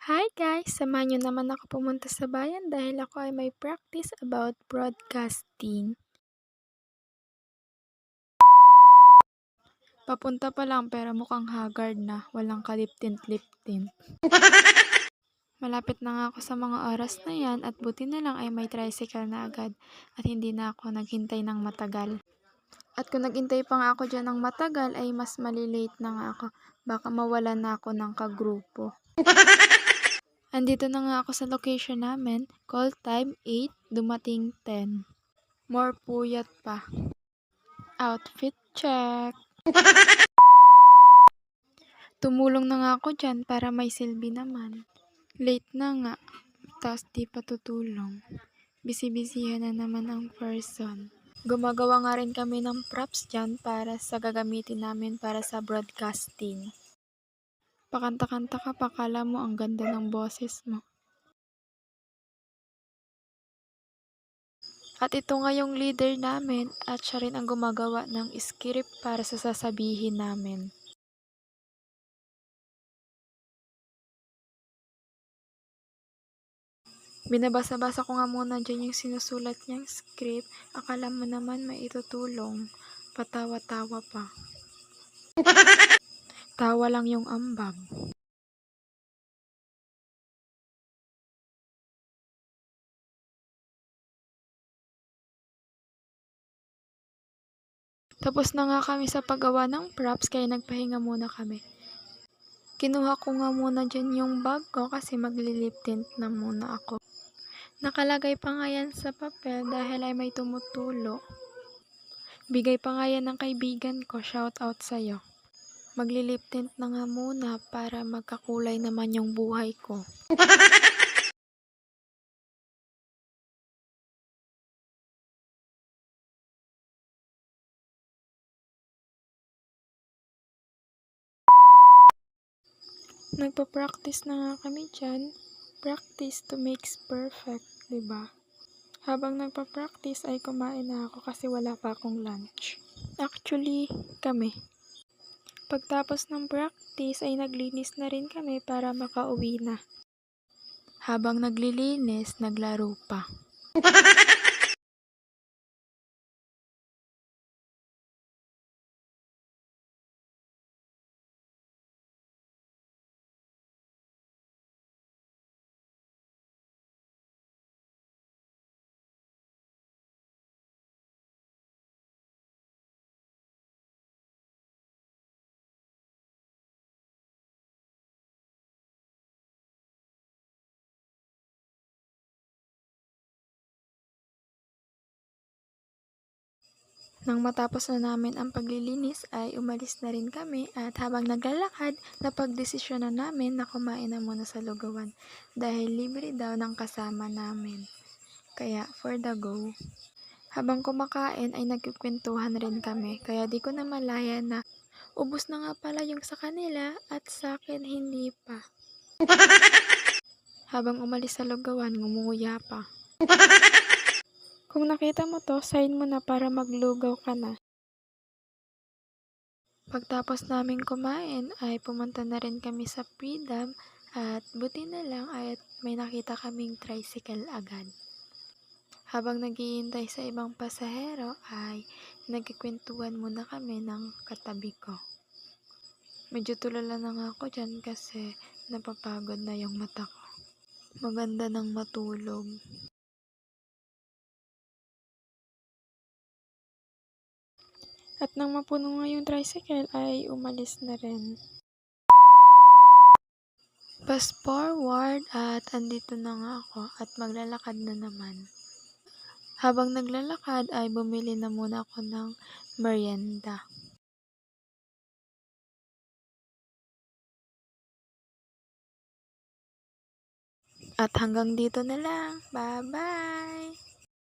Hi guys! Samahan niyo naman ako pumunta sa bayan dahil ako ay may practice about broadcasting. Papunta pa lang pero mukhang haggard na, walang kaliptint-liptint. Malapit na nga ako sa mga oras na yan at buti na lang ay may tricycle na agad at hindi na ako naghintay ng matagal. At kung naghintay pa nga ako dyan ng matagal ay mas malilate na nga ako, baka mawala na ako ng kagrupo. Andito na nga ako sa location namin, call time 8, dumating 10. More puyat pa. Outfit check. Tumulong na nga ako dyan para may silbi naman. Late na nga, tapos di pa tutulong. Bisi-bisihan na naman ang person. Gumagawa nga rin kami ng props dyan para sa gagamitin namin para sa broadcasting. Pakanta-kanta ka pa, kala mo ang ganda ng boses mo. At ito nga yung leader namin at siya rin ang gumagawa ng script para sa sasabihin namin. Binabasa-basa ko nga muna dyan yung sinusulat niyang script. Akala mo naman may itutulong. Patawa-tawa pa. Tawa lang yung ambag. Tapos na nga kami sa paggawa ng props kaya nagpahinga muna kami. Kinuha ko nga muna dyan yung bag ko kasi maglilip tint na muna ako. Nakalagay pa nga yan sa papel dahil ay may tumutulo. Bigay pa nga yan ng kaibigan ko, shout out sa'yo. Maglilip tint na nga muna para magkakulay naman yung buhay ko. Nagpa-practice na nga kami dyan. Practice to makes perfect, diba? Habang nagpa-practice ay kumain na ako kasi wala pa akong lunch. Actually, kami. Pagtapos ng practice ay naglinis na rin kami para makauwi na. Habang naglilinis, naglaro pa. Nang matapos na namin ang paglilinis ay umalis na rin kami at habang naglalakad, napagdesisyon na namin na kumain na muna sa lugawan dahil libre daw ng kasama namin. Kaya for the go. Habang kumakain ay nagkukwentuhan rin kami kaya di ko na malaya na ubos na nga pala yung sa kanila at sa akin hindi pa. Habang umalis sa lugawan, ngumunguya pa. Kung nakita mo to, sign mo na para maglugaw ka na. Pagtapos namin kumain ay pumunta na rin kami sa Freedom at buti na lang ay may nakita kaming tricycle agad. Habang naghihintay sa ibang pasahero ay nagkikwentuhan muna kami ng katabi ko. Medyo tulala na nga ako dyan kasi napapagod na yung mata ko. Maganda ng matulog. At nang mapuno nga yung tricycle ay umalis na rin. Fast forward at andito na nga ako at maglalakad na naman. Habang naglalakad ay bumili na muna ako ng merienda. At hanggang dito na lang. Bye-bye!